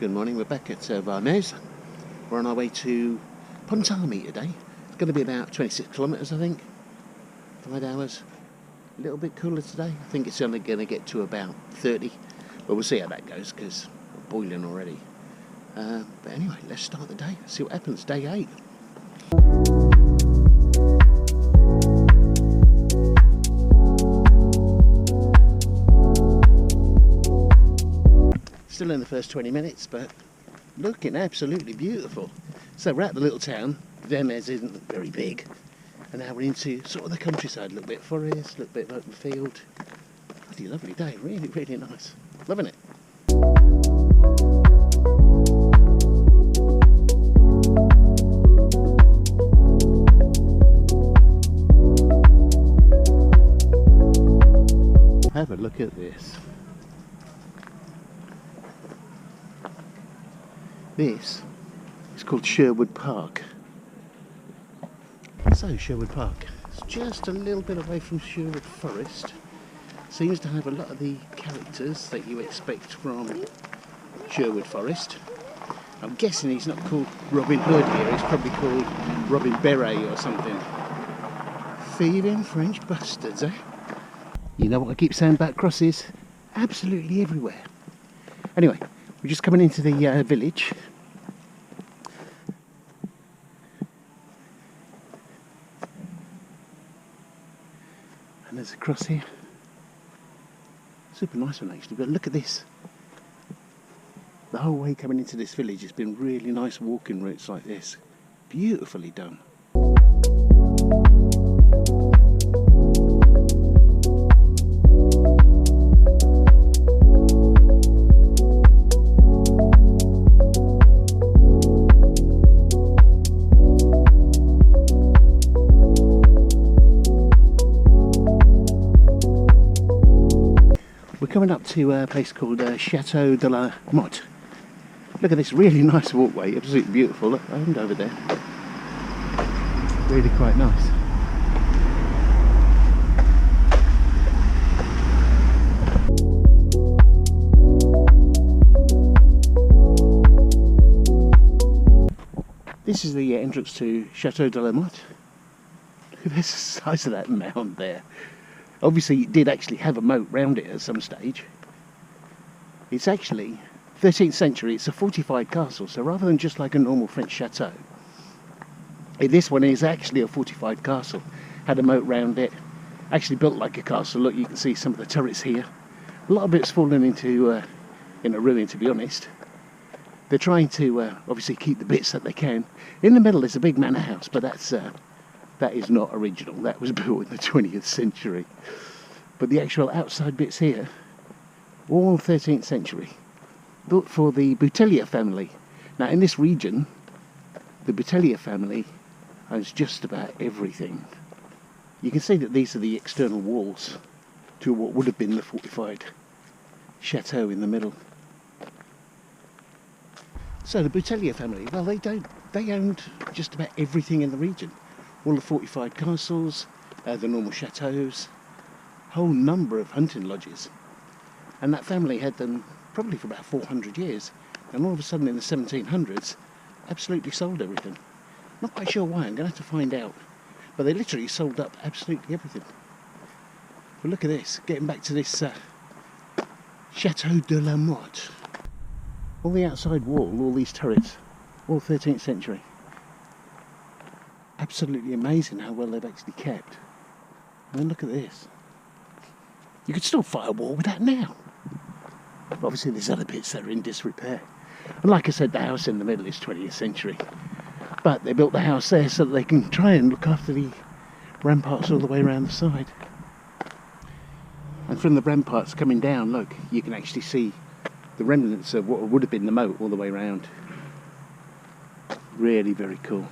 Good morning, we're back at Varnes. We're on our way to Pontarmi today. It's going to be about 26 kilometres, I think. 5 hours. A little bit cooler today. I think it's only going to get to about 30. But we'll see how that goes because we're boiling already. But anyway, let's start the day. See what happens. Day 8. Still in the first 20 minutes, but looking absolutely beautiful. So we're at the little town. Vermes isn't very big. And now we're into sort of the countryside. A little bit of forest, a little bit of open field. Bloody lovely day. Really, really nice. Loving it. Have a look at this. This is called Sherwood Park. So Sherwood Park, it's just a little bit away from Sherwood Forest. Seems to have a lot of the characters that you expect from Sherwood Forest. I'm guessing he's not called Robin Hood here, he's probably called Robin Beret or something. Thieving French bastards, eh? You know what I keep saying about crosses? Absolutely everywhere. Anyway, we're just coming into the village. And there's a cross here. Super nice one actually, but look at this. The whole way coming into this village has been really nice walking routes like this. Beautifully done. Coming up to a place called Chateau de la Motte. Look at this really nice walkway, absolutely beautiful. Look, I haven't over there. Really quite nice. This is the entrance to Chateau de la Motte. Look at the size of that mound there. Obviously it did actually have a moat round it at some stage. It's actually 13th century, it's a fortified castle, so rather than just like a normal French chateau, this one is actually a fortified castle. Had a moat round it, actually built like a castle. Look, you can see some of the turrets here. A lot of it's fallen into a ruin, to be honest. They're trying to obviously keep the bits that they can. In the middle is a big manor house, but that is not original. That was built in the 20th century. But the actual outside bits here, all 13th century, built for the Boutellier family. Now in this region, the Boutellier family owns just about everything. You can see that these are the external walls to what would have been the fortified chateau in the middle. So the Boutellier family, well, they owned just about everything in the region. All the fortified castles, the normal chateaus, a whole number of hunting lodges. And that family had them probably for about 400 years. And all of a sudden in the 1700s, absolutely sold everything. Not quite sure why, I'm going to have to find out. But they literally sold up absolutely everything. But look at this, getting back to this Chateau de la Motte. All the outside wall, all these turrets, all 13th century. Absolutely amazing how well they've actually kept. And then look at this. You could still fight a war with that now. But obviously there's other bits that are in disrepair. And like I said, the house in the middle is 20th century. But they built the house there so that they can try and look after the ramparts all the way around the side. And from the ramparts coming down, look, you can actually see the remnants of what would have been the moat all the way around. Really very cool.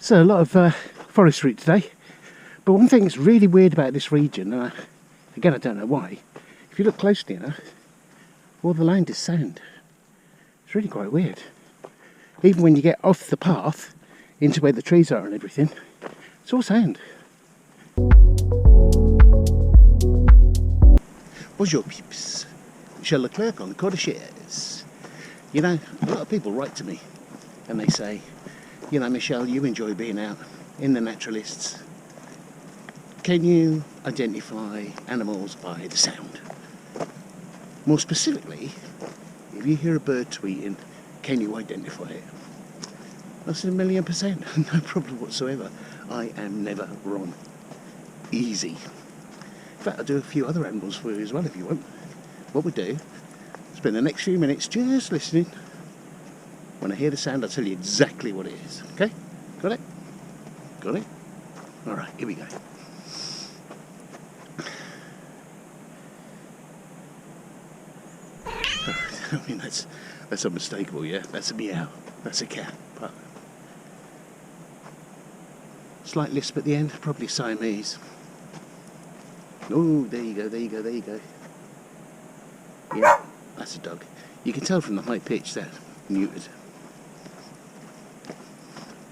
So a lot of forest route today, but one thing that's really weird about this region, again I don't know why, if you look closely enough, all the land is sand. It's really quite weird. Even when you get off the path into where the trees are and everything, it's all sand. Bonjour peeps, Michel Leclerc on the Côte d'Azur. You know, a lot of people write to me and they say, you know, Michel, you enjoy being out in the naturalists. Can you identify animals by the sound? More specifically, if you hear a bird tweeting, can you identify it? I said 1,000,000%, no problem whatsoever. I am never wrong. Easy. In fact, I'll do a few other animals for you as well if you want. What we do, spend the next few minutes just listening. When I hear the sound, I'll tell you exactly what it is. Okay? Got it? Got it? Alright, here we go. I mean, that's unmistakable, yeah? That's a meow. That's a cat. But slight lisp at the end, probably Siamese. Oh, there you go, there you go, there you go. Yeah, that's a dog. You can tell from the high pitch that muted.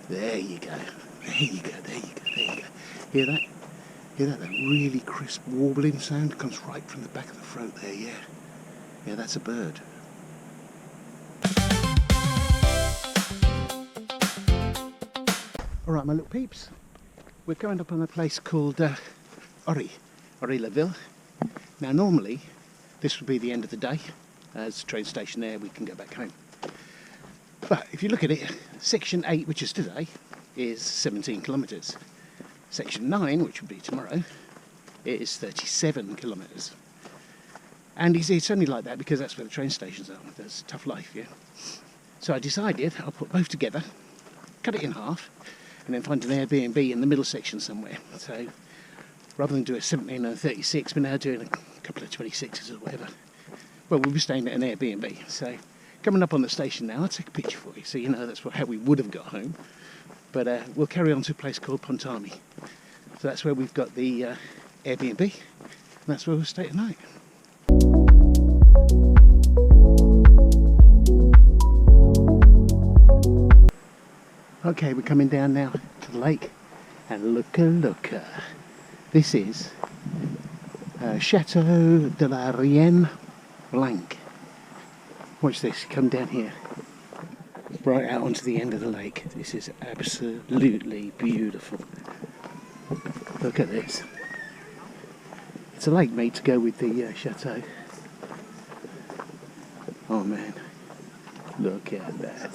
There you go. There you go, there you go, there you go. Hear that? Hear that? That really crisp warbling sound comes right from the back of the throat there, yeah. Yeah, that's a bird. Alright, my little peeps. We're going up on a place called Ile-la-Ville. Now normally this would be the end of the day. As the train station there, we can go back home. But if you look at it, section 8, which is today, is 17 kilometres. Section 9, which would be tomorrow, is 37 kilometres. And it's only like that because that's where the train stations are. That's a tough life, yeah. So I decided I'll put both together, cut it in half, and then find an Airbnb in the middle section somewhere. So rather than do a 17 and a 36, we're now doing a couple of 26s or whatever. Well, we'll be staying at an Airbnb. So coming up on the station now, I'll take a picture for you so you know that's how we would have got home. But we'll carry on to a place called Pontami. So that's where we've got the Airbnb, and that's where we'll stay tonight. Okay, we're coming down now to the lake, and look. This is Chateau de la Reine Blanc. Watch this, come down here, right out onto the end of the lake. This is absolutely beautiful. Look at this. It's a lake made to go with the chateau. Oh man, look at that.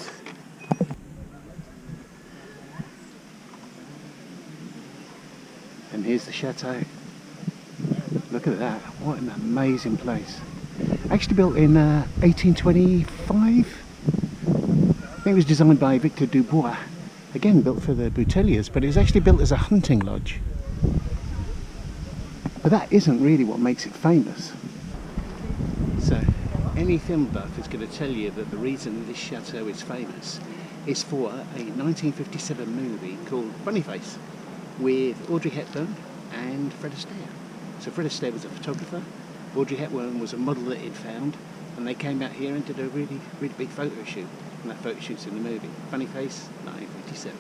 And here's the chateau. Look at that, what an amazing place. Actually built in 1825. I think it was designed by Victor Dubois. Again, built for the Bouteliers, but it was actually built as a hunting lodge. But that isn't really what makes it famous. So, any film buff is going to tell you that the reason this chateau is famous is for a 1957 movie called Funny Face, with Audrey Hepburn and Fred Astaire. So Fred Astaire was a photographer, Audrey Hepburn was a model that he'd found, and they came out here and did a really big photo shoot. And that photo shoot's in the movie. Funny Face, 1957.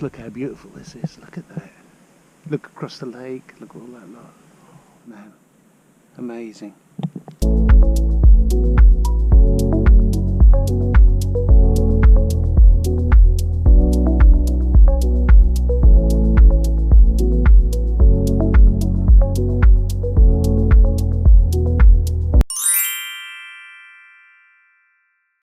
Look how beautiful this is, look at that. Look across the lake, look at all that lot. Oh, man, amazing.